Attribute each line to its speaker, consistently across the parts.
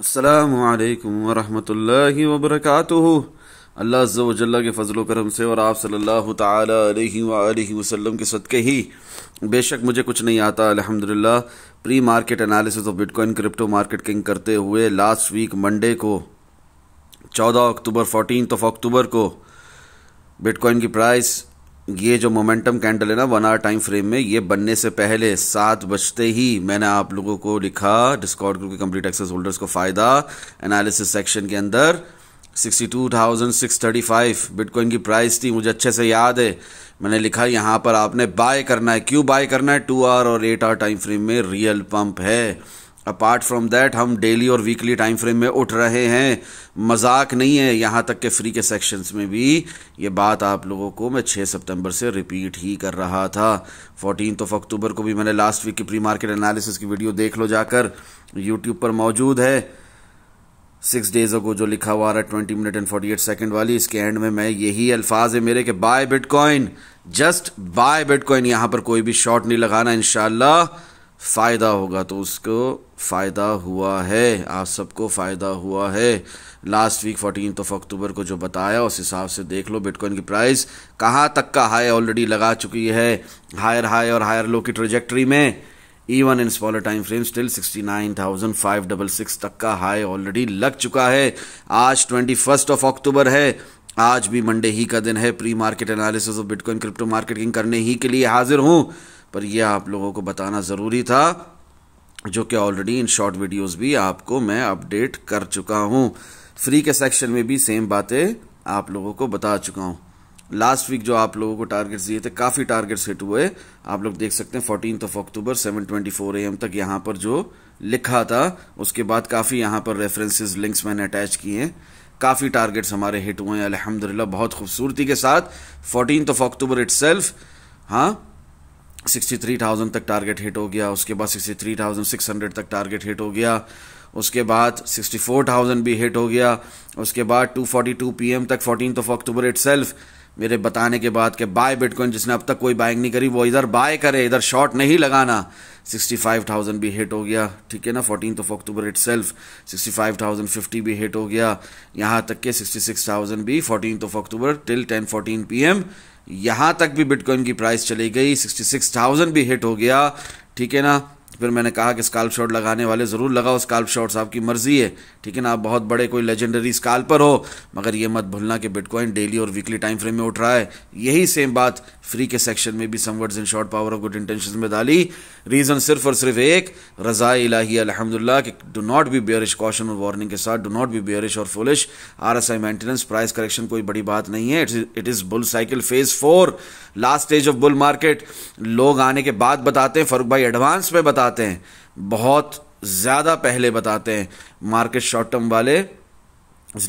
Speaker 1: अस्सलामु अलैकुम वरहमतुल्लाहि वबरकातुहू। अल्लाह अज़्ज़ा व जल्ला के फ़ज़्ल करम से और आप सल्लल्लाहु ताला अलैहि व आलिहि वसल्लम के सदक़े ही बेशक मुझे कुछ नहीं आता अल्हम्दुलिल्लाह। Pre market analysis of bitcoin crypto market king करते हुए लास्ट वीक मंडे को 14 अक्टूबर 14 अक्टूबर को बिटकॉइन की प्राइस ये जो मोमेंटम कैंडल है ना 1 आवर टाइम फ्रेम में, ये बनने से पहले 7 बजते ही मैंने आप लोगों को लिखा डिस्कॉर्ड ग्रुप के कंप्लीट एक्सेस होल्डर्स को फ़ायदा एनालिसिस सेक्शन के अंदर 62,635 बिटकॉइन की प्राइस थी। मुझे अच्छे से याद है, मैंने लिखा यहाँ पर आपने बाय करना है। क्यों बाय करना है? 2 आवर और 8 आवर टाइम फ्रेम में रियल पंप है। अपार्ट फ्रॉम दैट हम डेली और वीकली टाइम फ्रेम में उठ रहे हैं, मजाक नहीं है। यहाँ तक के फ्री के सेक्शंस में भी ये बात आप लोगों को मैं 6 सितंबर से रिपीट ही कर रहा था। 14 अक्टूबर को भी मैंने लास्ट वीक की प्री मार्केट एनालिसिस की वीडियो देख लो जाकर, यूट्यूब पर मौजूद है। 6 डेज अगो जो लिखा हुआ है 20 मिनट एंड 48 सेकंड वाली, इसके एंड में मैं यही अल्फाज है मेरे कि buy bitcoin, just buy bitcoin. यहाँ पर कोई भी शॉर्ट नहीं लगाना, इंशाल्लाह फ़ायदा होगा। तो उसको फ़ायदा हुआ है, आप सबको फ़ायदा हुआ है। लास्ट वीक 14 अक्टूबर को जो बताया उस हिसाब से देख लो बिटकॉइन की प्राइस कहाँ तक का हाई ऑलरेडी लगा चुकी है। हायर हाई और हायर लो की ट्रेजेक्टरी में, even in smaller time frame still 69,566 तक का हाई ऑलरेडी लग चुका है। आज 21 अक्टूबर है, आज भी मंडे ही का दिन है। Pre market analysis of bitcoin crypto marketing करने ही के लिए हाजिर हूं, पर यह आप लोगों को बताना ज़रूरी था, जो कि ऑलरेडी इन शॉर्ट वीडियोस भी आपको मैं अपडेट कर चुका हूं। फ्री के सेक्शन में भी सेम बातें आप लोगों को बता चुका हूं। लास्ट वीक जो आप लोगों को टारगेट्स दिए थे, काफ़ी टारगेट्स हिट हुए। आप लोग देख सकते हैं 14 अक्टूबर 7:24 AM तक यहाँ पर जो लिखा था, उसके बाद काफ़ी यहाँ पर रेफरेंसेस लिंक्स मैंने अटैच किए हैं। काफ़ी टारगेट्स हमारे हिट हुए हैं अल्हम्दुलिल्लाह, बहुत खूबसूरती के साथ। 14 अक्टूबर इटसेल्फ, हाँ, 63,000 तक टारगेट हिट हो गया। उसके बाद 63,600 तक टारगेट हिट हो गया। उसके बाद 64,000 भी हिट हो गया। उसके बाद 2:42 PM तक 14 अक्टूबर इटसेल्फ मेरे बताने के बाद कि बाय बिटकॉइन, जिसने अब तक कोई बाइंग नहीं करी वो इधर बाय करे, इधर शॉर्ट नहीं लगाना। 65,000 भी हिट हो गया, ठीक है ना। 14 अक्टूबर इटसेल्फ 65,050 भी हिट हो गया। यहाँ तक के 66,000 भी 14 अक्टूबर टिल 10:14 PM यहाँ तक भी बिटकॉइन की प्राइस चली गई। 66,000 भी हिट हो गया, ठीक है ना। फिर मैंने कहा कि स्काल्प शॉट लगाने वाले ज़रूर लगाओ, स्काल्प शॉट्स आपकी मर्जी है, ठीक है ना। आप बहुत बड़े कोई लेजेंडरी स्काल्पर हो, मगर ये मत भूलना कि बिटकॉइन डेली और वीकली टाइम फ्रेम में उठ रहा है। यही सेम बात फ्री के सेक्शन में भी some words in short power of good intentions में डाली। रीज़न सिर्फ और सिर्फ एक, रज़ा इलाही अल्हम्दुलिल्लाह कि do not B bearish, caution और वार्निंग के साथ, डू नॉट बी बेयरिश और foolish. RSI maintenance, price correction कोई बड़ी बात नहीं है। It is bull cycle phase 4, last stage of bull market. लोग आने के बाद बताते हैं, फारूक भाई एडवांस में बताते हैं, बहुत ज़्यादा पहले बताते हैं। मार्केट शॉर्ट टर्म वाले,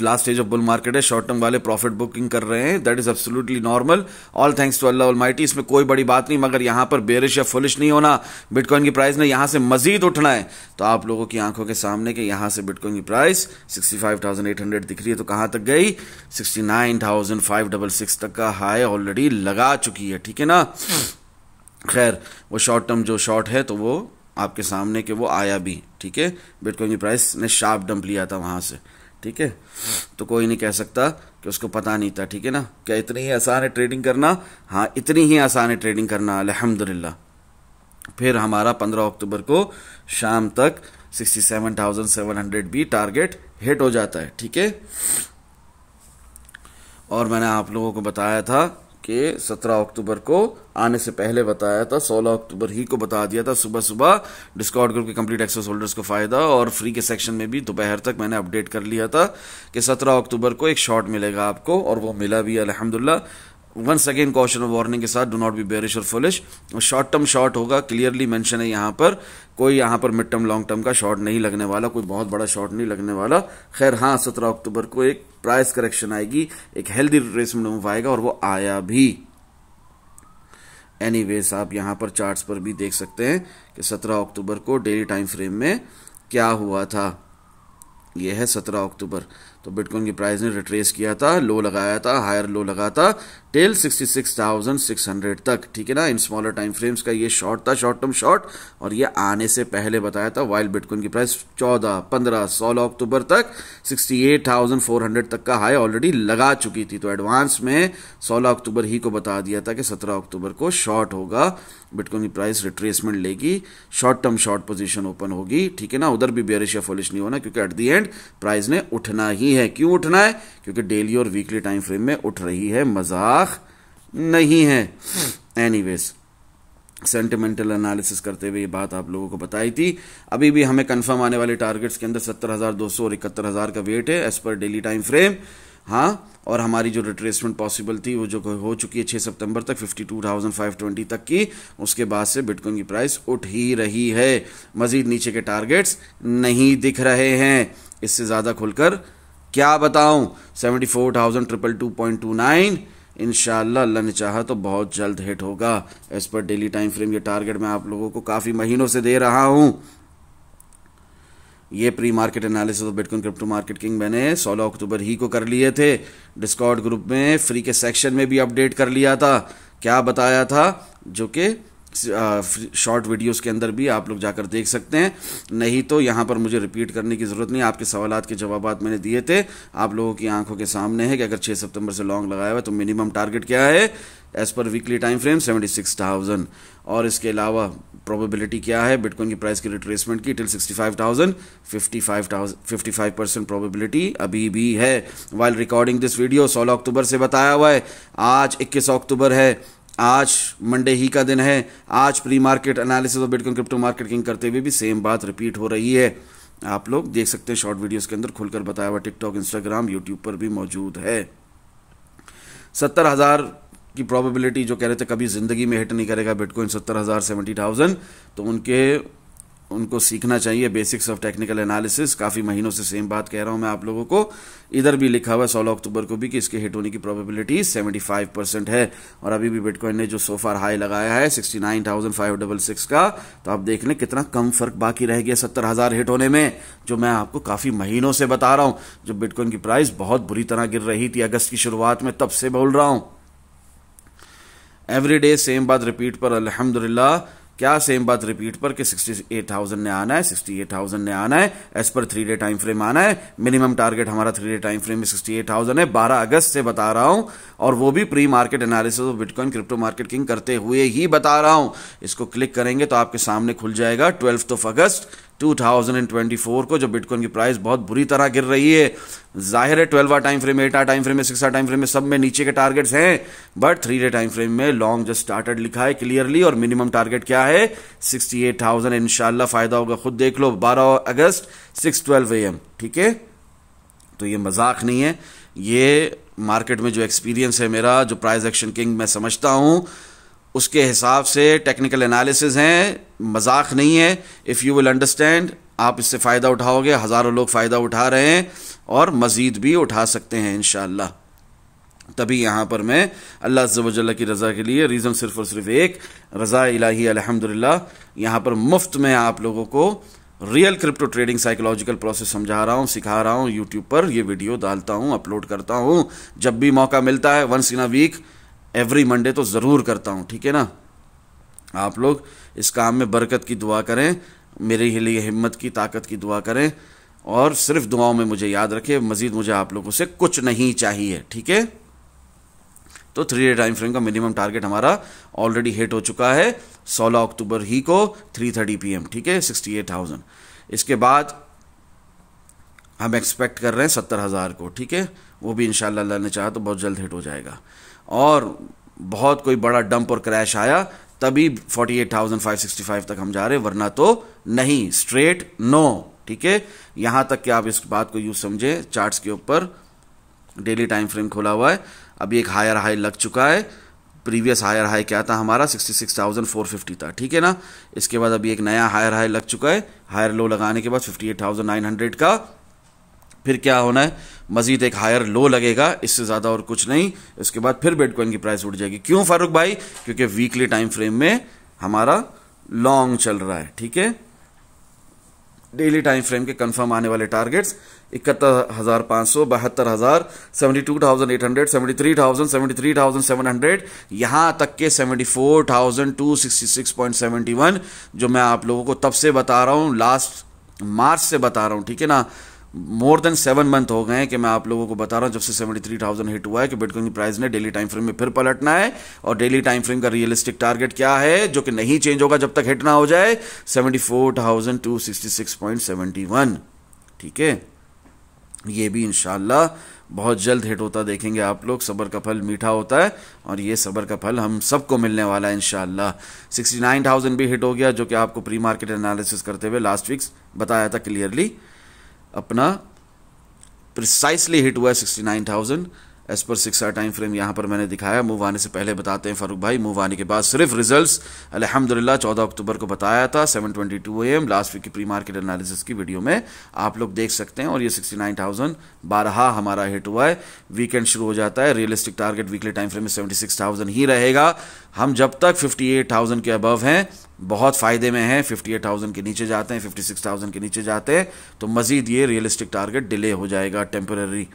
Speaker 1: last stage of bull market है, शॉर्ट टर्म वाले प्रॉफिट बुकिंग कर रहे हैं। That is absolutely normal, all thanks to Allah Almighty. इसमें कोई बड़ी बात नहीं, मगर यहाँ पर बेरिश या फुलिश नहीं होना। बिटकॉइन की प्राइस ने यहाँ से मजीद उठना है। तो आप लोगों की आंखों के सामने कि यहाँ से बिटकॉइन की प्राइस 65,800 दिख रही है, तो कहाँ तक गई? 69,566 तक का हाई ऑलरेडी लगा चुकी है, ठीक है ना। खैर, वो शॉर्ट टर्म जो शॉर्ट है तो वो आपके सामने कि वो आया भी, ठीक है। बिटकॉइन की प्राइस ने शार्प डंप लिया था वहाँ से, ठीक है। तो कोई नहीं कह सकता कि उसको पता नहीं था, ठीक है ना। क्या इतनी ही आसान है ट्रेडिंग करना? हाँ, इतनी ही आसान है ट्रेडिंग करना अल्हम्दुलिल्लाह। फिर हमारा 15 अक्टूबर को शाम तक 67,700 भी टारगेट हिट हो जाता है, ठीक है। और मैंने आप लोगों को बताया था कि 17 अक्टूबर को आने से पहले बताया था, 16 अक्टूबर ही को बता दिया था सुबह सुबह डिस्कॉर्ड ग्रुप के कंप्लीट एक्सेस होल्डर्स को फ़ायदा। और फ्री के सेक्शन में भी दोपहर तक मैंने अपडेट कर लिया था कि 17 अक्टूबर को एक शॉर्ट मिलेगा आपको, और वो मिला भी अल्हम्दुलिल्लाह। वंस अगेन कॉशन और वार्निंग के साथ, डू नॉट बी बेयरिश और फुलिश। शॉर्ट टर्म शॉर्ट होगा, क्लियरली मेंशन है यहाँ पर। कोई यहाँ पर मिड टर्म लॉन्ग टर्म का शॉर्ट नहीं लगने वाला, कोई बहुत बड़ा शॉर्ट नहीं लगने वाला। खैर हाँ, 17 अक्टूबर को एक प्राइस करेक्शन आएगी, एक हेल्दी रिट्रेसमेंट मूव आएगा, और वो आया भी। एनीवेज आप यहाँ पर चार्ट्स पर भी देख सकते हैं कि 17 अक्टूबर को डेली टाइम फ्रेम में क्या हुआ था। ये है 17 अक्टूबर। तो बिटकॉइन की प्राइस ने रिट्रेस किया था, लो लगाया था, हायर लो लगा था टिल 66,600 तक, ठीक है ना। इन स्मॉलर टाइम फ्रेम्स का ये शॉर्ट था, शॉर्ट टर्म शॉर्ट, और ये आने से पहले बताया था। वाइल बिटकॉइन की प्राइस 14, 15, 16 अक्टूबर तक 68,400 तक का हाई ऑलरेडी लगा चुकी थी। तो एडवांस में 16 अक्टूबर ही को बता दिया था कि 17 अक्टूबर को शॉर्ट होगा, बिटकॉइन की प्राइस रिट्रेसमेंट लेगी, short term short position open होगी, ठीक है ना। उधर भी बेयरिश या फुलिश नहीं होना, क्योंकि एट द एंड प्राइस ने उठना ही है। क्यों उठना है? क्योंकि डेली और वीकली टाइम फ्रेम में उठ रही है, मजाक नहीं है। एनीवेज, सेंटिमेंटल एनालिसिस करते हुए ये बात आप लोगों को बताई थी। अभी भी हमें कंफर्म आने वाले टारगेट्स के अंदर 70,200 और 71,000 का वेट है as per daily time frame. हाँ, और हमारी जो रिट्रेसमेंट पॉसिबल थी वो जो हो चुकी है 6 सितंबर तक 52,520 तक की। उसके बाद से बिटकॉइन की प्राइस उठ ही रही है, मजीद नीचे के टारगेट्स नहीं दिख रहे हैं। इससे ज़्यादा खुलकर क्या बताऊं? 74,222.29 इंशाल्लाह अल्लाह ने चाहा तो बहुत जल्द हिट होगा as per daily time frame. ये टारगेट मैं आप लोगों को काफ़ी महीनों से दे रहा हूं। ये pre market analysis of bitcoin crypto market king मैंने 16 अक्टूबर ही को कर लिए थे। डिस्कॉर्ड ग्रुप में फ्री के सेक्शन में भी अपडेट कर लिया था। क्या बताया था? जो कि शॉर्ट वीडियोस के अंदर भी आप लोग जाकर देख सकते हैं, नहीं तो यहाँ पर मुझे रिपीट करने की ज़रूरत नहीं। आपके सवालात के जवाबात मैंने दिए थे, आप लोगों की आंखों के सामने है कि अगर 6 सितंबर से लॉन्ग लगाया हुआ है तो मिनिमम टारगेट क्या है as per weekly time frame 76,000। और इसके अलावा प्रोबेबिलिटी क्या है बिटकॉइन की प्राइस की रिट्रेसमेंट की टिल 65,000, 55% प्रोबेबिलिटी अभी भी है। वाइल रिकॉर्डिंग दिस वीडियो 16 अक्टूबर से बताया हुआ है, आज 21 अक्टूबर है, आज मंडे ही का दिन है। आज pre market analysis of bitcoin crypto market king करते हुए भी सेम बात रिपीट हो रही है। आप लोग देख सकते हैं शॉर्ट वीडियोस के अंदर खुलकर बताया हुआ, टिकटॉक, इंस्टाग्राम, यूट्यूब पर भी मौजूद है। 70,000 की प्रोबेबिलिटी जो कह रहे थे कभी जिंदगी में हिट नहीं करेगा बिटकॉइन 70,000, 70,000, तो उनको सीखना चाहिए बेसिक्स ऑफ टेक्निकल एनालिसिस। काफ़ी महीनों से सेम बात कह रहा हूं मैं आप लोगों को। इधर भी लिखा हुआ है 16 अक्टूबर को भी कि इसके हिट होने की प्रोबेबिलिटी 75% है। और अभी भी बिटकॉइन ने जो सोफार हाई लगाया है 69,566 का, तो आप देख लें कितना कम फर्क बाकी रह गया 70,000 हिट होने में, जो मैं आपको काफ़ी महीनों से बता रहा हूं। जो बिटकॉइन की प्राइस बहुत बुरी तरह गिर रही थी अगस्त की शुरुआत में, तब से बोल रहा हूं। एवरीडे सेम बात रिपीट पर, अल्हम्दुलिल्लाह। क्या सेम बात रिपीट पर कि 68,000 ने आना है, 68,000 ने आना है, as per 3 day time frame आना है। मिनिमम टारगेट हमारा 3 डे टाइम फ्रेम में 68,000 है। 12 अगस्त से बता रहा हूं, और वो भी pre market analysis of bitcoin crypto market king करते हुए ही बता रहा हूं। इसको क्लिक करेंगे तो आपके सामने खुल जाएगा 12 अगस्त 2024 को, जो बिटकॉइन की प्राइस बहुत बुरी तरह गिर रही है। जाहिर है 12 टाइम फ्रेम, 8 टाइम फ्रेम में, 6 टाइम फ्रेम में सब में नीचे के टारगेट्स हैं, बट 3 डे टाइम फ्रेम में लॉन्ग जस्ट स्टार्टेड लिखा है क्लियरली, और मिनिमम टारगेट क्या है 68,000। इंशाल्लाह फायदा होगा, खुद देख लो। 12 अगस्त 6:12 AM, ठीक है। तो ये मजाक नहीं है, ये मार्केट में जो एक्सपीरियंस है मेरा, जो प्राइस एक्शन किंग मैं समझता हूं, उसके हिसाब से टेक्निकल एनालिसिस हैं, मजाक नहीं है। इफ़ यू विल अंडरस्टैंड, आप इससे फ़ायदा उठाओगे। हज़ारों लोग फ़ायदा उठा रहे हैं और मज़ीद भी उठा सकते हैं इंशाअल्लाह। तभी यहाँ पर मैं अल्लाह अज़्ज़ व जल्ल की रज़ा के लिए, रीज़न सिर्फ और सिर्फ एक, रज़ा इलाही अल्हम्दुलिल्लाह, यहाँ पर मुफ्त में आप लोगों को real crypto trading psychological process समझा रहा हूँ, सिखा रहा हूँ। यूट्यूब पर ये वीडियो डालता हूँ, अपलोड करता हूँ जब भी मौका मिलता है, once in a week, every Monday तो ज़रूर करता हूँ, ठीक है ना। आप लोग इस काम में बरकत की दुआ करें, मेरे लिए हिम्मत की, ताकत की दुआ करें, और सिर्फ दुआओं में मुझे याद रखें। मजीद मुझे आप लोगों से कुछ नहीं चाहिए, ठीक है। तो 3 डे टाइम फ्रेम का मिनिमम टारगेट हमारा ऑलरेडी हिट हो चुका है 16 अक्टूबर ही को 3:30 PM, ठीक है, 68,000। इसके बाद हम एक्सपेक्ट कर रहे हैं 70,000 को, ठीक है। वो भी इंशाल्लाह अल्लाह ने चाहा तो बहुत जल्द हिट हो जाएगा। और बहुत कोई बड़ा डंप और क्रैश आया तभी 48,565 तक हम जा रहे हैं, वरना तो नहीं, स्ट्रेट नो, ठीक है। यहां तक कि आप इस बात को यूज समझे, चार्ट्स के ऊपर डेली टाइम फ्रेम खोला हुआ है, अभी एक हायर हाई लग चुका है। प्रीवियस हायर हाई क्या था हमारा 66,450 था, ठीक है ना। इसके बाद अभी एक नया हायर हाई लग चुका है, हायर लो लगाने के बाद 58,900 का। फिर क्या होना है, मजीद एक हायर लो लगेगा, इससे ज़्यादा और कुछ नहीं। इसके बाद फिर बिटकॉइन की प्राइस उठ जाएगी। क्यों फारूक भाई? क्योंकि वीकली टाइम फ्रेम में हमारा लॉन्ग चल रहा है, ठीक है। डेली टाइम फ्रेम के कंफर्म आने वाले टारगेट्स 71,500, 72,000, 72,800, 73,000, 73,700, यहां तक के 74,266.71 जो मैं आप लोगों को तब से बता रहा हूं, लास्ट मार्च से बता रहा हूं, ठीक है ना। मोर देन 7 मंथ हो गए हैं कि मैं आप लोगों को बता रहा हूं जब से 73,000 हिट हुआ है कि बिटकॉइन की प्राइस ने डेली टाइम फ्रेम में फिर पलटना है। और डेली टाइम फ्रेम का रियलिस्टिक टारगेट क्या है जो कि नहीं चेंज होगा जब तक हिट ना हो जाए, 74,266.71, ठीक है। ये भी इंशाल्लाह बहुत जल्द हिट होता देखेंगे आप लोग। सब्र का फल मीठा होता है और ये सब्र का फल हम सबको मिलने वाला है इंशाल्लाह। 69,000 भी हिट हो गया जो कि आपको प्री मार्केट एनालिसिस करते हुए लास्ट वीक बताया था क्लियरली, अपना प्रिसाइसली हिट हुआ है 69,000 as per 6 hour time frame. यहां पर मैंने दिखाया। मूव आने से पहले बताते हैं फारूक भाई, मूव आने के बाद सिर्फ रिजल्ट्स अल्हम्दुलिल्लाह 14 अक्टूबर को बताया था 7:22 AM लास्ट वीक की प्री मार्केट एनालिसिस की वीडियो में आप लोग देख सकते हैं। और ये 69,000 12 हमारा हिट हुआ है। वीकेंड शुरू हो जाता है, realistic target weekly time frame में 76,000 ही रहेगा। हम जब तक 58,000 के अबव हैं बहुत फायदे में हैं, 58,000 के नीचे जाते हैं, 56,000 के नीचे जाते हैं तो मजीद ये रियलिस्टिक टारगेट डिले हो जाएगा, टेम्पररी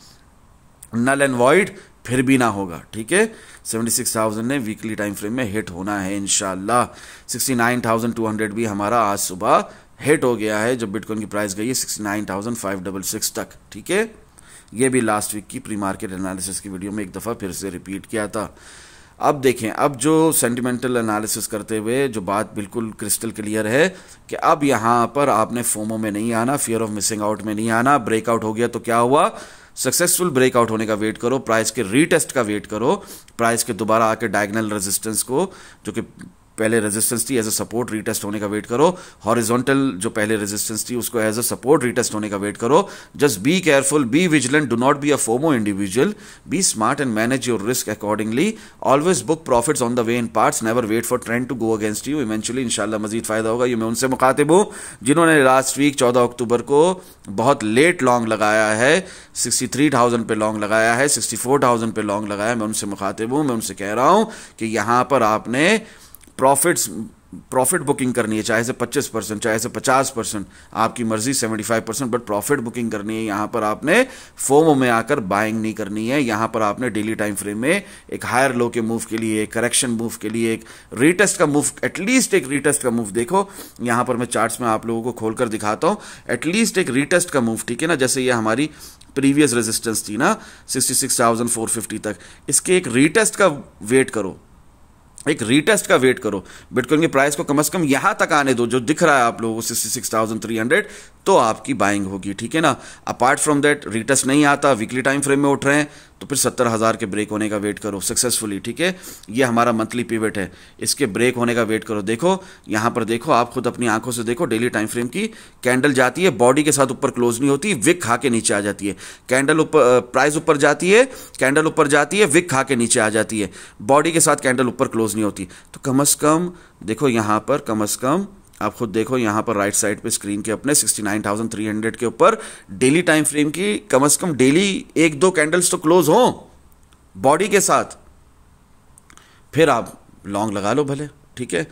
Speaker 1: नल एंड वॉइड फिर भी ना होगा, ठीक है। 76,000 ने वीकली टाइम फ्रेम में हिट होना है इंशाल्लाह। 69,200 भी हमारा आज सुबह हिट हो गया है जब बिटकॉइन की प्राइस गई है 69,566 तक, ठीक है। ये भी लास्ट वीक की प्री मार्केट एनालिसिस की वीडियो में एक दफा फिर से रिपीट किया था। अब देखें, अब जो सेंटिमेंटल एनालिसिस करते हुए जो बात बिल्कुल क्रिस्टल क्लियर है कि अब यहां पर आपने फोमो में नहीं आना, फियर ऑफ मिसिंग आउट में नहीं आना। ब्रेकआउट हो गया तो क्या हुआ, सक्सेसफुल ब्रेकआउट होने का वेट करो, प्राइस के रीटेस्ट का वेट करो, प्राइस के दोबारा आके डायगोनल रेजिस्टेंस को जो कि पहले रेजिस्टेंस थी एज अ सपोर्ट रीटेस्ट होने का वेट करो, हॉरिजॉन्टल जो पहले रेजिस्टेंस थी उसको एज अ सपोर्ट रीटेस्ट होने का वेट करो। Just be careful, be vigilant, do not be a FOMO individual, be smart and manage your risk accordingly, always book profits on the way in parts, never wait for trend to go against you. Eventually इंशाल्लाह मजीद फायदा होगा। ये मैं उनसे मुखातिब हूं जिन्होंने लास्ट वीक 14 अक्टूबर को बहुत लेट लॉन्ग लगाया है, 63,000 पे लॉन्ग लगाया है, 64,000 पे लॉन्ग लगाया है। मैं उनसे मुखातिब हूं, मैं उनसे कह रहा हूं कि यहां पर आपने प्रॉफिट बुकिंग करनी है, चाहे से 25%, चाहे से 50%, आपकी मर्जी, 75%, बट प्रॉफिट बुकिंग करनी है। यहां पर आपने फोमो में आकर बाइंग नहीं करनी है। यहां पर आपने डेली टाइम फ्रेम में एक हायर लो के मूव के लिए, एक करेक्शन मूव के लिए, एक रीटेस्ट का मूव, एटलीस्ट एक रीटेस्ट का मूव देखो। यहां पर मैं चार्ट्स में आप लोगों को खोलकर दिखाता हूं, एटलीस्ट एक रीटेस्ट का मूव, ठीक है ना। जैसे ये हमारी प्रीवियस रेजिस्टेंस थी ना 66,450 तक, इसके एक रीटेस्ट का वेट करो, एक रीटेस्ट का वेट करो। बिटकॉइन की प्राइस को कम से कम यहां तक आने दो जो दिख रहा है आप लोगों को 66,300, तो आपकी बाइंग होगी, ठीक है ना। अपार्ट फ्रॉम दैट रीटेस्ट नहीं आता, वीकली टाइम फ्रेम में उठ रहे हैं तो फिर 70,000 के ब्रेक होने का वेट करो सक्सेसफुली, ठीक है। ये हमारा मंथली पिवट है, इसके ब्रेक होने का वेट करो। देखो यहां पर, देखो आप खुद अपनी आंखों से देखो, डेली टाइम फ्रेम की कैंडल जाती है, बॉडी के साथ ऊपर क्लोज नहीं होती, विक खा के नीचे आ जाती है। कैंडल ऊपर, प्राइस ऊपर जाती है, कैंडल ऊपर जाती है, विक खा के नीचे आ जाती है, बॉडी के साथ कैंडल ऊपर क्लोज नहीं होती। तो कम से कम देखो यहां पर, कम से कम आप खुद देखो यहां पर राइट साइड पे स्क्रीन के अपने 69,300 के ऊपर डेली टाइम फ्रेम की कम से कम डेली 1-2 कैंडल्स तो क्लोज हो बॉडी के साथ, फिर आप लॉन्ग लगा लो भले, ठीक है।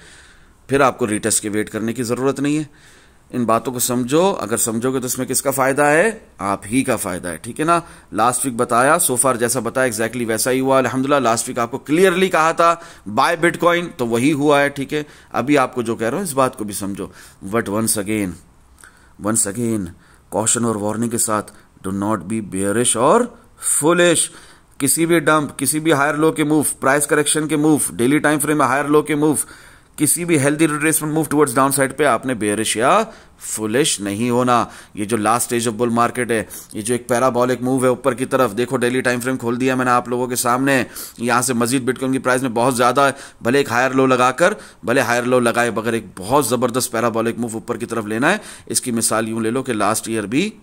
Speaker 1: फिर आपको रीटेस्ट के वेट करने की जरूरत नहीं है। इन बातों को समझो, अगर समझोगे तो इसमें किसका फायदा है, आप ही का फायदा है, ठीक है ना। लास्ट वीक बताया, सोफार जैसा बताया एग्जैक्टली वैसा ही हुआ अल्हम्दुलिल्लाह। लास्ट वीक आपको क्लियरली कहा था बाय बिटकॉइन, तो वही हुआ है, ठीक है। अभी आपको जो कह रहा हूं इस बात को भी समझो, बट वंस अगेन कॉशन और वार्निंग के साथ, डू नॉट बी बेयरिश और फुलिश। किसी भी डंप, किसी भी हायर लो के मूव, प्राइस करेक्शन के मूव, डेली टाइम फ्रेम में हायर लो के मूव, किसी भी healthy retracement move towards down side पे आपने बेयरिश या फुलिश नहीं होना। ये जो last stage of bull market है, ये जो एक पैराबोलिक मूव है ऊपर की तरफ, देखो डेली टाइम फ्रेम खोल दिया मैंने आप लोगों के सामने। यहां से मजीद बिटकॉइन की प्राइस में बहुत ज्यादा, भले एक हायर लो लगाकर, भले हायर लो लगाए बगैर एक बहुत जबरदस्त पैराबोलिक मूव ऊपर की तरफ लेना है। इसकी मिसाल यूं ले लो कि लास्ट ईयर भी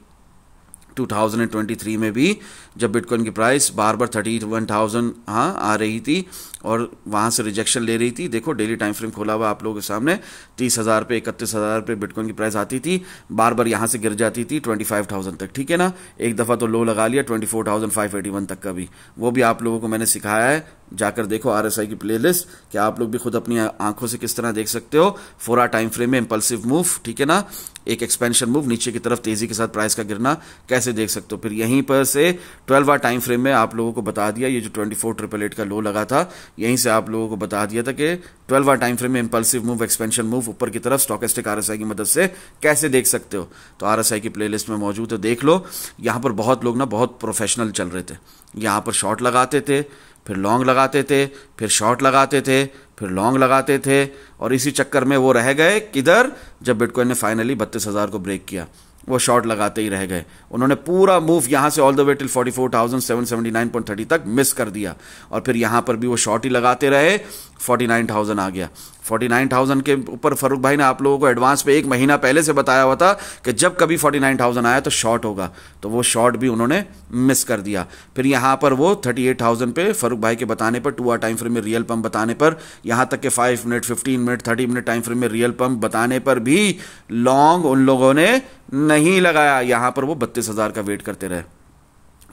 Speaker 1: 2023 में भी जब बिटकॉइन की प्राइस बार बार 31,000 आ रही थी और वहां से रिजेक्शन ले रही थी, देखो डेली टाइम फ्रेम खोला हुआ आप लोगों के सामने, 30,000 पे, 31,000 पे बिटकॉइन की प्राइस आती थी, बार बार यहां से गिर जाती थी 25,000 तक, ठीक है ना। एक दफा तो लो लगा लिया 24,581 तक का भी, वो भी आप लोगों को मैंने सिखाया है जाकर देखो RSI की प्लेलिस्ट कि आप लोग भी खुद अपनी आंखों से किस तरह देख सकते हो 4 आवर टाइम फ्रेम में इंपल्सिव मूव, ठीक है ना, एक एक्सपेंशन मूव, नीचे की तरफ तेजी के साथ प्राइस का गिरना कैसे देख सकते हो। फिर यहीं पर से 12 आवर टाइम फ्रेम में आप लोगों को बता दिया, ये जो 24,888 का लो लगा था, यहीं से आप लोगों को बता दिया था कि 12 आवर टाइम फ्रेम में इंपल्सिव मूव, एक्सपेंशन मूव ऊपर की तरफ स्टॉकेस्टिक RSI की मदद से कैसे देख सकते हो। तो RSI की प्लेलिस्ट में मौजूद है, देख लो। यहां पर बहुत लोग ना बहुत प्रोफेशनल चल रहे थे, यहां पर शॉर्ट लगाते थे, फिर लॉन्ग लगाते थे, फिर शॉर्ट लगाते थे, फिर लॉन्ग लगाते थे, और इसी चक्कर में वो रह गए किधर, जब बिटकॉइन ने फाइनली 32,000 को ब्रेक किया, वो शॉर्ट लगाते ही रह गए। उन्होंने पूरा मूव यहां से ऑल द वे टिल 44,779.30 तक मिस कर दिया, और फिर यहां पर भी वो शॉर्ट ही लगाते रहे, 49,000 आ गया। 49,000 के ऊपर फारूक भाई ने आप लोगों को एडवांस पे 1 महीना पहले से बताया हुआ था कि जब कभी 49,000 आया तो शॉर्ट होगा, तो वो शॉर्ट भी उन्होंने मिस कर दिया। फिर यहां पर वो 38,000 पे फारूक भाई के बताने पर, 2 आवर टाइम फ्रेम में रियल पंप बताने पर, यहां तक के 5 minute, 15 minute, 30 minute time frame में रियल पंप बताने पर भी लॉन्ग उन लोगों ने नहीं लगाया, यहां पर वो 32,000 का वेट करते रहे।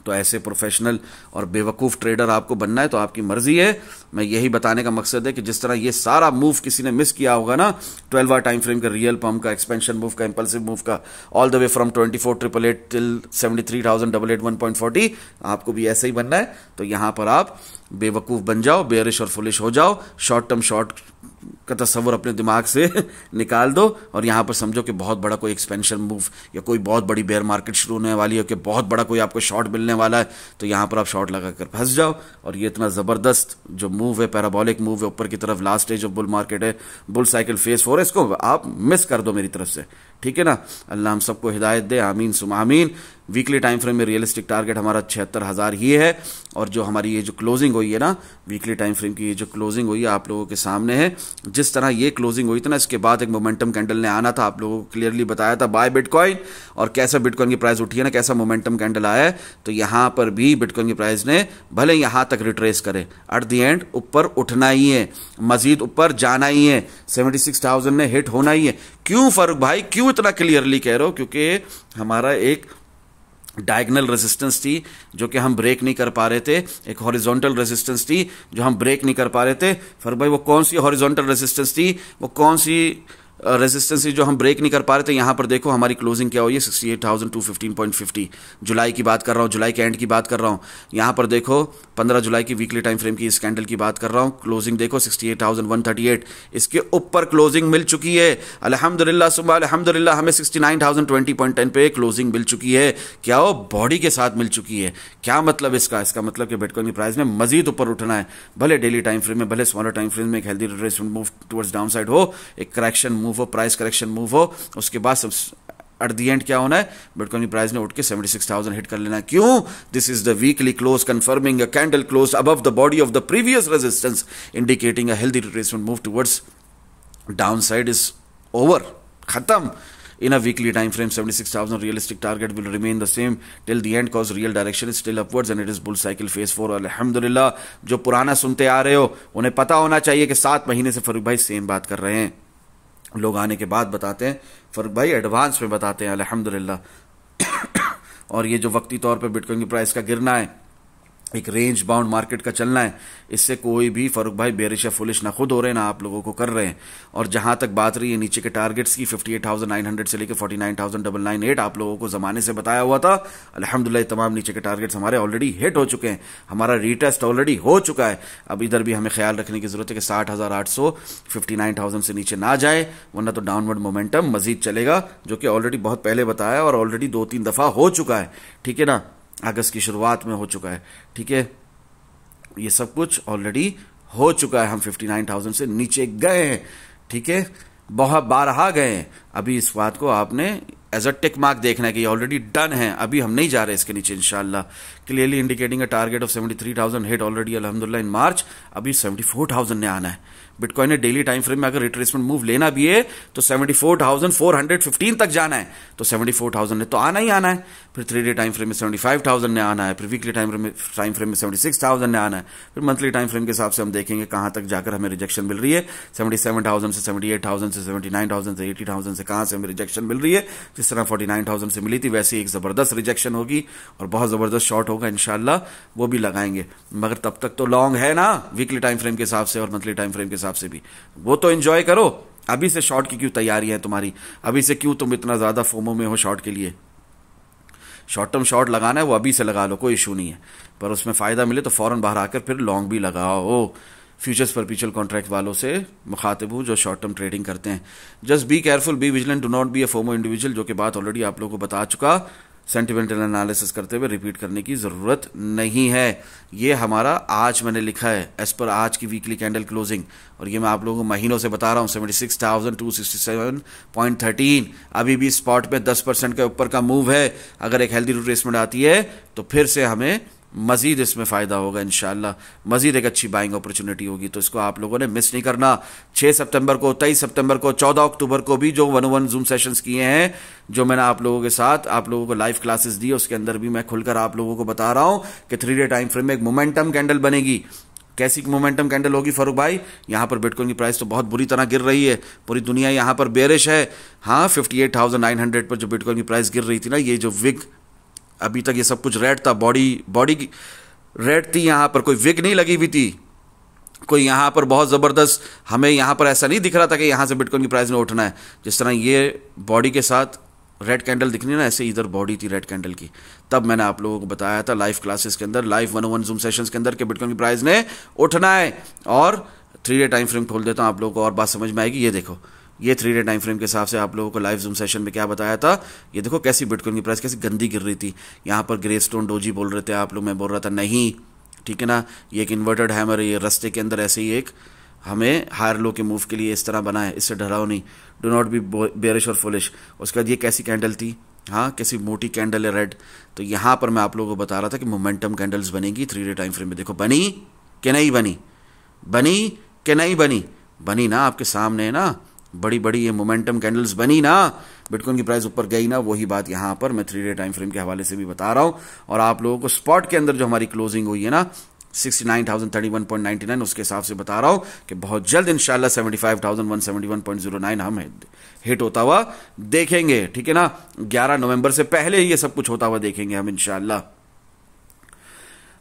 Speaker 1: तो ऐसे प्रोफेशनल और बेवकूफ़ ट्रेडर आपको बनना है तो आपकी मर्जी है। मैं यही बताने का मकसद है कि जिस तरह ये सारा मूव किसी ने मिस किया होगा ना, 12 आवर टाइम फ्रेम का, रियल पंप का, एक्सपेंशन मूव का, इंपल्सिव मूव का, all the way from 24,888 till 73,881.40, आपको भी ऐसे ही बनना है। तो यहां पर आप बेवकूफ़ बन जाओ, बेयरिश और फुलिश हो जाओ, शॉर्ट टर्म शॉर्ट का तस्वर अपने दिमाग से निकाल दो, और यहां पर समझो कि बहुत बड़ा कोई एक्सपेंशन मूव या कोई बहुत बड़ी बेयर मार्केट शुरू होने वाली है कि बहुत बड़ा कोई आपको शॉर्ट मिलने वाला है, तो यहां पर आप शॉर्ट लगाकर फंस जाओ। और ये इतना जबरदस्त जो मूव है, पैराबोलिक मूव है ऊपर की तरफ, last stage of bull market है, बुल साइकिल फेज 4 है, इसको आप मिस कर दो मेरी तरफ से, ठीक है ना। अल्लाह हम सबको हिदायत दे, आमीन सुम आमीन। वीकली टाइम फ्रेम में रियलिस्टिक टारगेट हमारा 76,000 ही है, और जो हमारी ये जो क्लोजिंग हुई है ना, वीकली टाइम फ्रेम की ये जो क्लोजिंग हुई है आप लोगों के सामने है। जिस तरह ये क्लोजिंग हुई थी ना, इसके बाद एक मोमेंटम कैंडल ने आना था, आप लोगों को क्लियरली बताया था बाय बिटकॉइन, और कैसा बिटकॉइन की प्राइस उठी है ना, कैसा मोमेंटम कैंडल आया है। तो यहां पर भी बिटकॉइन की प्राइस ने भले यहां तक रिट्रेस करे, एट द एंड ऊपर उठना ही है, मजीद ऊपर जाना ही है, 76,000 ने हिट होना ही है। क्यों फारूक भाई, क्यों इतना क्लियरली कह रहे हो? क्योंकि हमारा एक डायगनल रेजिस्टेंस थी जो कि हम ब्रेक नहीं कर पा रहे थे, एक हॉरिजॉन्टल रेजिस्टेंस थी जो हम ब्रेक नहीं कर पा रहे थे। फारूक भाई वो कौन सी हॉरिजॉन्टल रेजिस्टेंस थी, वो कौन सी रेजिस्टेंस जो हम ब्रेक नहीं कर पा रहे थे? यहां पर देखो हमारी क्लोजिंग क्या हुई है, 68,215.50। जुलाई की बात कर रहा हूं, जुलाई के एंड की बात कर रहा हूं। यहां पर देखो 15 जुलाई की वीकली टाइम फ्रेम की इस कैंडल की बात कर रहा हूं, क्लोजिंग देखो 68,138, इसके ऊपर क्लोजिंग मिल चुकी है। अल्हम्दुलिल्लाह सुबह अल्हम्दुलिल्लाह, हमें 69,020.10 पे क्लोजिंग मिल चुकी है। क्या हो, बॉडी के साथ मिल चुकी है। क्या मतलब इसका मतलब कि बिटकॉइन की प्राइस में मजीद ऊपर उठना है, भले डेली टाइम फ्रेम में, भले स्मॉलर टाइम फ्रेम में एक healthy retracement move towards down side हो, एक करेक्शन मूव हो, प्राइस करेक्शन मूव हो, उसके बाद एट द एंड क्या होना है, बिटकॉइन की प्राइस ने उठ के 76,000 हिट कर लेना है। क्यों? This is the weekly close confirming a candle close above the body of the previous resistance indicating a healthy retracement move towards down side is over, खत्म। In a weekly time frame, 76,000 realistic target will remain the same till the end cause real direction is still upwards and it is bull cycle phase 4। अल्हम्दुलिल्लाह, जो पुराना सुनते आ रहे हो उन्हें पता होना चाहिए कि 7 महीने से फारूक भाई सेम बात कर रहे हैं। लोग आने के बाद बताते हैं, फारूक भाई एडवांस में बताते हैं, अल्हम्दुलिल्लाह। और ये जो वक्ती तौर पे बिटकॉइन की प्राइस का गिरना है, एक रेंज बाउंड मार्केट का चलना है, इससे कोई भी फारूक भाई बेरिश या फुलिश ना खुद हो रहे हैं ना आप लोगों को कर रहे हैं। और जहां तक बात रही है नीचे के टारगेट्स की, 58,900 से लेकर 49,998 आप लोगों को जमाने से बताया हुआ था। अल्हम्दुलिल्लाह तमाम नीचे के टारगेट्स हमारे ऑलरेडी हिट हो चुके हैं, हमारा रीटेस्ट ऑलरेडी हो चुका है। अब इधर भी हमें ख्याल रखने की जरूरत है कि 60,800 59,000 से नीचे ना जाए, वरना तो डाउनवर्ड मोमेंटम मजीद चलेगा, जो कि ऑलरेडी बहुत पहले बताया और ऑलरेडी 2-3 दफा हो चुका है, ठीक है ना, अगस्त की शुरुआत में हो चुका है, ठीक है। ये सब कुछ ऑलरेडी हो चुका है, हम 59,000 से नीचे गए हैं, ठीक है, बहुत बारहा गए हैं। अभी इस बात को आपने एज अ टिक मार्क देखना है कि ये ऑलरेडी डन है, अभी हम नहीं जा रहे इसके नीचे इंशाल्लाह। Clearly indicating a target of 73,000 hit already अल्हम्दुलिल्लाह इन मार्च, अभी 74,000 ने आना है। बिटकॉइन ने डेली टाइम फ्रेम में अगर रिट्रेसमेंट मूव लेना भी है तो 74,415 तक जाना है, तो 74,000 ने तो आना ही आना है, फिर 3 डे टाइम फ्रेम में 75,000 ने आना है, फिर वीकली टाइम फ्रेम में 76,000 ने आना है, फिर मंथली टाइम फ्रेम के हिसाब से हम देखेंगे कहां तक जाकर हमें रिजेक्शन मिल रही है। 77,000 से 78,000 से 79,000 से 80,000 से कहां से हमें रिजेक्शन मिल रही है। जिस तरह 49,000 से मिली थी वैसे एक जबरदस्त रिजेक्शन होगी और बहुत जबरदस्त शॉर्ट होगा इंशाल्लाह, वो भी लगाएंगे। मगर तब तक तो लॉन्ग है ना वीकली टाइम फ्रेम के हिसाब से और मंथली टाइम फ्रेम के हिसाब से भी, वो तो एंजॉय करो। अभी से शॉर्ट की क्यों तैयारी है तुम्हारी, अभी से क्यों तुम इतना ज्यादा फोमो में हो शॉर्ट के लिए। शॉर्ट टर्म शॉर्ट लगाना है वो अभी से लगा लो, कोई इशू नहीं है, पर उसमें फायदा मिले तो फौरन बाहर आकर फिर लॉन्ग भी लगाओ। फ्यूचर्स परपेचुअल कॉन्ट्रैक्ट वालों से मुखातिब हूं जो शॉर्ट टर्म ट्रेडिंग करते हैं। Just be careful, be vigilant, do not be a FOMO individual, जो कि बात ऑलरेडी आप लोगों को बता चुका। सेंटिमेंटल एनालिसिस करते हुए रिपीट करने की जरूरत नहीं है। ये हमारा आज मैंने लिखा है एज पर आज की वीकली कैंडल क्लोजिंग, और ये मैं आप लोगों को महीनों से बता रहा हूं। 76,267.13 अभी भी स्पॉट पे 10% के ऊपर का मूव है। अगर एक हेल्दी रिट्रेसमेंट आती है तो फिर से हमें मजीद इसमें फायदा होगा इंशाल्लाह, मजीद एक अच्छी बाइंग अपॉर्चुनिटी होगी, तो इसको आप लोगों ने मिस नहीं करना। 6 सितंबर को, 23 सितंबर को, 14 अक्टूबर को भी जो 1-on-1 जूम सेशंस किए हैं, जो मैंने आप लोगों के साथ आप लोगों को लाइव क्लासेस दी, उसके अंदर भी मैं खुलकर आप लोगों को बता रहा हूं कि 3 डे टाइम फ्रेम में एक मोमेंटम कैंडल बनेगी। कैसी मोमेंटम कैंडल होगी फारूक भाई? यहां पर बिटकॉइन की प्राइस तो बहुत बुरी तरह गिर रही है, पूरी दुनिया यहां पर बेरिश है। हाँ, 58,900 पर जो बिटकॉइन की प्राइस गिर रही थी ना, ये जो विग अभी तक ये सब कुछ रेड था, बॉडी की रेड थी, यहां पर कोई विग नहीं लगी हुई थी, कोई यहां पर बहुत जबरदस्त हमें यहां पर ऐसा नहीं दिख रहा था कि यहां से बिटकॉइन की प्राइस ने उठना है। जिस तरह ये बॉडी के साथ रेड कैंडल दिखनी ना, ऐसे इधर बॉडी थी रेड कैंडल की। तब मैंने आप लोगों को बताया था लाइव क्लासेस के अंदर, लाइव 1-on-1 जूम सेशंस के अंदर कि बिटकॉइन की प्राइस ने उठना है। और 3 डे टाइम फ्रेम खोल देता हूं, आप लोगों को और बात समझ में आएगी। ये देखो, ये 3 डे टाइम फ्रेम के हिसाब से आप लोगों को लाइव जूम सेशन में क्या बताया था। ये देखो कैसी बिटकॉइन की प्राइस कैसी गंदी गिर रही थी। यहां पर ग्रेस्टोन डोजी बोल रहे थे आप लोग, मैं बोल रहा था नहीं, ठीक है ना, ये एक इन्वर्टेड हैमर है, ये रास्ते के अंदर ऐसे ही एक हमें हायर लो के मूव के लिए इस तरह बना है, इससे डराओ नहीं। डू नॉट बी बेरिश और फुलिश। उसके बाद ये कैसी कैंडल थी, हाँ कैसी मोटी कैंडल है रेड। तो यहां पर मैं आप लोगों को बता रहा था कि मोमेंटम कैंडल्स बनेगी 3 डे टाइम फ्रेम में। देखो बनी कि नहीं बनी, बनी कि नहीं बनी, बनी ना, आपके सामने है ना, बड़ी बड़ी ये मोमेंटम कैंडल्स बनी ना, बिटकॉइन की प्राइस ऊपर गई ना। वही बात यहां पर मैं 3 डे टाइम फ्रेम के हवाले से भी बता रहा हूं। और आप लोगों को स्पॉट के अंदर जो हमारी क्लोजिंग हुई है ना 69,031.99, उसके हिसाब से बता रहा हूं कि बहुत जल्द इंशाल्लाह 75,171.09 हम हिट होता हुआ देखेंगे, ठीक है ना। 11 नवंबर से पहले ही ये सब कुछ होता हुआ देखेंगे हम इंशाल्लाह।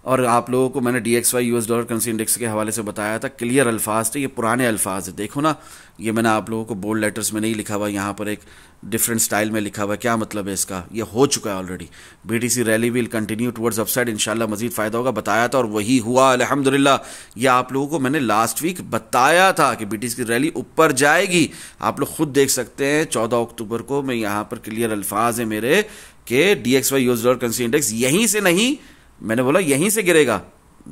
Speaker 1: और आप लोगों को मैंने DXY US dollar currency index के हवाले से बताया था, क्लियर अल्फाज थे, ये पुराने अल्फाज है। देखो ना, ये मैंने आप लोगों को बोल्ड लेटर्स में नहीं लिखा हुआ, यहाँ पर एक डिफरेंट स्टाइल में लिखा हुआ। क्या मतलब है इसका? ये हो चुका है already. BTC rally will continue towards upside, इंशाल्लाह मजीद फायदा होगा, बताया था और वही हुआ अल्हम्दुलिल्लाह। ये आप लोगों को मैंने लास्ट वीक बताया था कि BTC की रैली ऊपर जाएगी। आप लोग खुद देख सकते हैं 14 अक्टूबर को मैं यहाँ पर क्लियर अल्फाज है मेरे कि DXY US dollar currency index यहीं से नहीं, मैंने बोला यहीं से गिरेगा,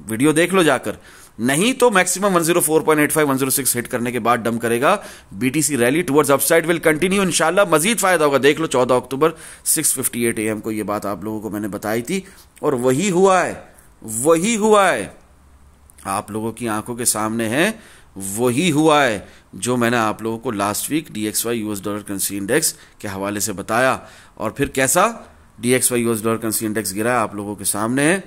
Speaker 1: वीडियो देख लो जाकर, नहीं तो मैक्सिमम 104.85 106 हिट करने के बाद डम करेगा। BTC rally towards upside will continue, इंशाल्लाह मजीद फायदा होगा। देख लो 14 अक्टूबर 6:58 AM को ये बात आप लोगों को मैंने बताई थी और वही हुआ है, वही हुआ है, आप लोगों की आंखों के सामने है, वही हुआ है जो मैंने आप लोगों को last week DXY US dollar currency index के हवाले से बताया। और फिर कैसा DXY US dollar currency index गिरा है, आप लोगों के सामने है,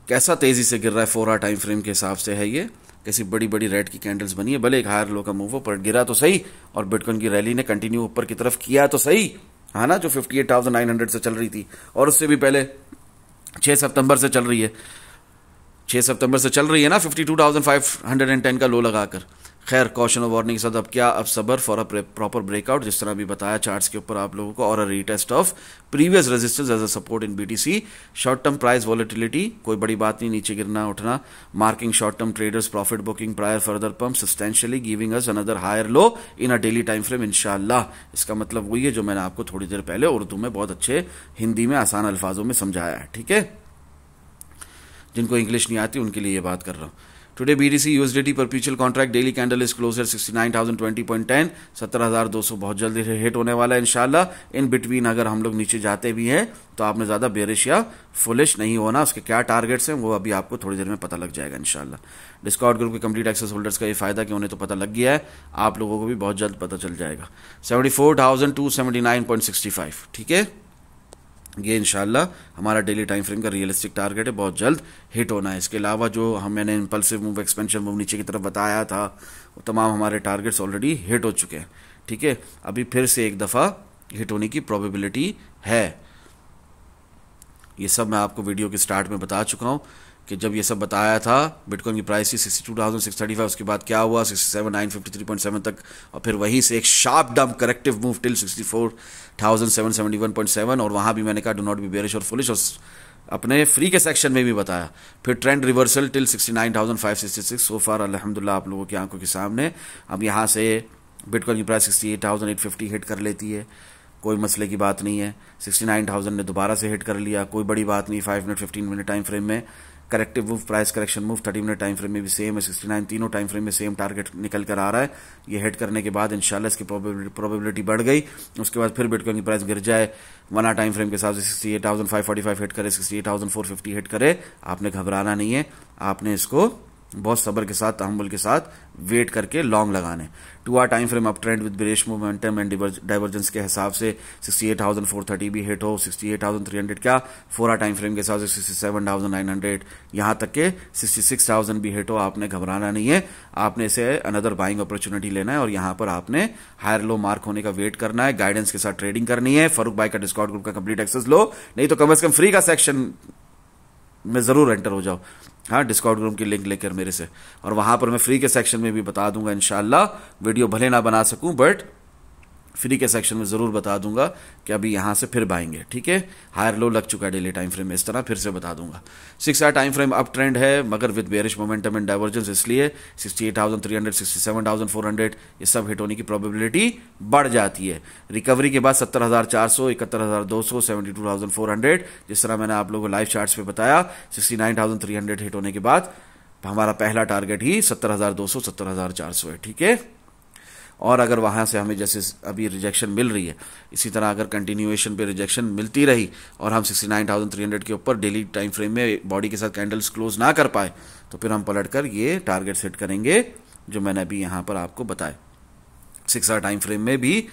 Speaker 1: कैसा तेजी से गिर रहा है। 4 आवर टाइम फ्रेम के हिसाब से है ये, कैसी बड़ी बड़ी रेड की कैंडल्स बनी है। भले एक हायर लो का मूव हो पर गिरा तो सही, और बिटकॉइन की रैली ने कंटिन्यू ऊपर की तरफ किया तो सही, है ना, जो 58,900 से चल रही थी और उससे भी पहले 6 सितंबर से चल रही है, 6 सितंबर से चल रही है ना 52,510 का लो लगाकर। खैर कॉशन और वार्निंग के साथ अब क्या, अब सबर फॉर अ प्रॉपर ब्रेकआउट, जिस तरह भी बताया चार्ट्स के ऊपर आप लोगों को, और a retest of previous resistance as a support in BTC। Short term price volatility कोई बड़ी बात नहीं, नीचे गिरना उठना, marking short term traders profit booking prior further pump substantially giving us another higher low in a daily time frame इंशाल्लाह। इसका मतलब वही है जो मैंने आपको थोड़ी देर पहले उर्दू में बहुत अच्छे हिंदी में आसान अल्फाजों में समझाया है, ठीक है। जिनको इंग्लिश नहीं आती उनके लिए ये बात कर रहा हूं, today BTC USDT परपीचुअल contract daily candle is close eight 69,020.10, 70,200 बहुत जल्दी हिट होने वाला है इंशाल्लाह। इन बिटवीन अगर हम लोग नीचे जाते भी हैं तो आपने ज़्यादा बेरिश या फुलिश नहीं होना। उसके क्या टारगेट्स हैं वो अभी आपको थोड़ी देर में पता लग जाएगा इंशाल्लाह। डिस्कॉर्ड ग्रुप के कंप्लीट एक्सेस होल्डर्स का ये फायदा कि उन्हें तो पता लग गया है, आप लोगों को भी बहुत जल्द पता चल जाएगा। 74,279.65, ठीक है, ये इंशाल्लाह हमारा डेली टाइम फ्रेम का रियलिस्टिक टारगेट है, बहुत जल्द हिट होना है। इसके अलावा जो मैंने इंपल्सिव मूव, एक्सपेंशन मूव नीचे की तरफ बताया था, वो तमाम हमारे टारगेट्स ऑलरेडी हिट हो चुके हैं, ठीक है। अभी फिर से एक दफ़ा हिट होने की प्रोबेबिलिटी है। ये सब मैं आपको वीडियो के स्टार्ट में बता चुका हूँ कि जब ये सब बताया था बिटकॉइन की प्राइस थी 62,635, उसके बाद क्या हुआ 67,953.7 तक, और फिर वहीं से एक sharp dump corrective move till 64,771.7, और वहाँ भी मैंने कहा डू नॉट बी बेरिश और फुलिश, और अपने फ्री के सेक्शन में भी बताया। फिर ट्रेंड रिवर्सल टिल 69,566, सो फार अल्हम्दुलिल्लाह आप लोगों की आंखों के सामने। अब यहाँ से बिटकॉइन की प्राइस 68,850 हिट कर लेती है, कोई मसले की बात नहीं है। 69,000 ने दोबारा से हिट कर लिया, कोई बड़ी बात नहीं। 5 मिनट 15 मिनट टाइम फ्रेम में corrective move, price correction move, 30 minute time frame में भी सेम है। 69 तीनों टाइम फ्रेम में सेम टारगेट निकल कर आ रहा है। ये हिट करने के बाद इंशाल्लाह इसकी प्रोबेबिलिटी बढ़ गई। उसके बाद फिर बिटकॉइन की प्राइस गिर जाए 1 आवर टाइम फ्रेम के हिसाब से 68,545 हिट करे, 68,450 हिट करे, आपने घबराना नहीं है। आपने इसको बहुत सब्र के साथ, तहम्मुल के साथ वेट करके लॉन्ग लगाने। 2 hour time frame up trend with bearish momentum and divergence के हिसाब से 68,430 भी हिट हो, 68,300 क्या 4 आवर टाइम फ्रेम के हिसाब से 67,900, यहाँ तक के 66,000 भी हिट हो, आपने घबराना नहीं है। आपने इसे अनदर बाइंग अपॉर्चुनिटी लेना है और यहाँ पर आपने हायर लो मार्क होने का वेट करना है। गाइडेंस के साथ ट्रेडिंग करनी है। फारूक भाई का डिस्कॉर्ड ग्रुप का कंप्लीट एक्सेस लो, नहीं तो कम से कम फ्री का सेक्शन में जरूर एंटर हो जाओ। हाँ, डिस्कॉर्ड ग्रुप की लिंक लेकर मेरे से, और वहां पर मैं फ्री के सेक्शन में भी बता दूंगा इंशाल्लाह। वीडियो भले ना बना सकूं बट फ्री के सेक्शन में जरूर बता दूंगा कि अभी यहां से फिर बाएंगे, ठीक है। हायर लो लग चुका है डेली टाइम फ्रेम में, इस तरह फिर से बता दूंगा। 6 hour time frame up trend है मगर with bearish momentum and divergence, इसलिए 68,300, 67,400 ये सब हिट होने की प्रोबेबिलिटी बढ़ जाती है। रिकवरी के बाद 70,400, 71,200, 72,400, जिस तरह मैंने आप लोगों को लाइव चार्ट्स पे बताया, 69,300 हिट होने के बाद हमारा पहला टारगेट ही 70,200, 70,400 है, ठीक है। और अगर वहां से हमें जैसे अभी रिजेक्शन मिल रही है, इसी तरह अगर कंटिन्यूएशन पे रिजेक्शन मिलती रही और हम 69,300 के ऊपर डेली टाइम फ्रेम में बॉडी के साथ कैंडल्स क्लोज ना कर पाए, तो फिर हम पलटकर ये टारगेट सेट करेंगे जो मैंने अभी यहां पर आपको बताया। 6 आवर टाइम फ्रेम में भी,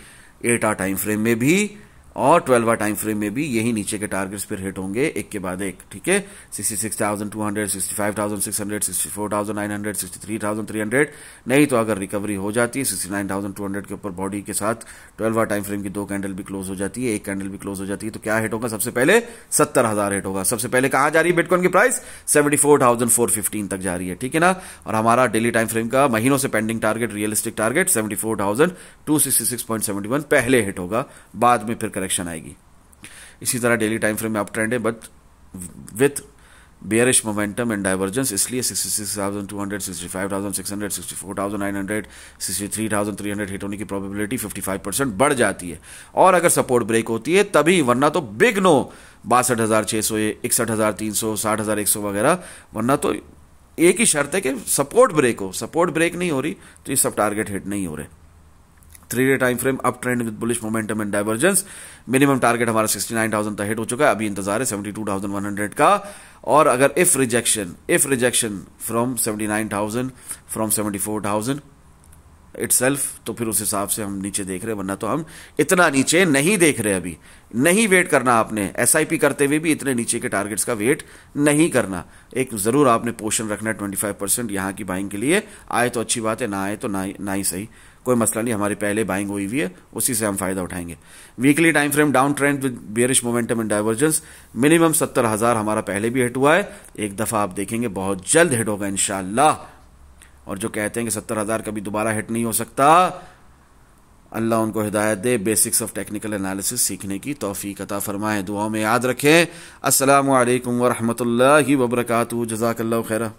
Speaker 1: 8 आवर टाइम फ्रेम में भी और 12 आवर टाइम फ्रेम में भी यही नीचे के टारगेट्स फिर हिट होंगे एक के बाद एक, ठीक है। 66,200, 65,600, 64,900, 63,300, नहीं तो अगर रिकवरी हो जाती है 69,200 के ऊपर बॉडी के साथ 12 आवर टाइम फ्रेम की 2 कैंडल भी क्लोज हो जाती है, एक कैंडल भी क्लोज हो जाती है, तो क्या हिट होगा? सबसे पहले 70,000 हिट होगा। सबसे पहले कहां जा रही है बिटकॉइन की प्राइस? 74,415 तक जा रही है, ठीक है ना। और हमारा डेली टाइम फ्रेम का महीनों से पेंडिंग टारगेट, रियलिस्टिक टारगेट 74,266.71 पहले हिट होगा, बाद में फिर करेक्शन आएगी। इसी तरह डेली टाइम फ्रेम में अप ट्रेंड है but with bearish momentum and divergence, इसलिए 66,200, 65,600, 64,900, 63,300 हिट होने की प्रोबेबिलिटी 55% बढ़ जाती है। और अगर सपोर्ट ब्रेक होती है तभी, वरना तो बिग नो 62,600, 61,300, 60,100 वगैरह, वरना तो एक ही शर्त है कि सपोर्ट ब्रेक हो। सपोर्ट ब्रेक नहीं हो रही तो ये सब टारगेट हिट नहीं हो रहे। 3-डे time frame up trend with bullish momentum and divergence, minimum target हमारा 69,000 तक हिट हो चुका है, अभी इंतजार है 72,100 का। और अगर if rejection from 79,000, from 74,000 itself, तो फिर उस हिसाब से हम नीचे देख रहे हैं, वरना तो हम इतना नीचे नहीं देख रहे। अभी नहीं वेट करना आपने, एसआईपी करते हुए भी इतने नीचे के टारगेट्स का वेट नहीं करना। एक जरूर आपने पोर्शन रखना है 25% यहाँ की बाइंग के लिए। आए तो अच्छी बात है, ना आए तो ना ही सही, कोई मसला नहीं, हमारी पहले बाइंग हुई हुई है, उसी से हम फायदा उठाएंगे। Weekly time frame down trend with bearish momentum and divergence, minimum 70,000 हमारा पहले भी हिट हुआ है, एक दफा आप देखेंगे बहुत जल्द हिट होगा इंशाल्लाह। और जो कहते हैं कि 70,000 कभी दोबारा हिट नहीं हो सकता, अल्लाह उनको हिदायत दे, बेसिक्स ऑफ टेक्निकल एनालिसिस सीखने की तौफीक अता फरमाए। दुआओं में याद रखें। अस्सलामु अलैकुम व रहमतुल्लाहि व बरकातुहू। जज़ाकल्लाहु खैरा।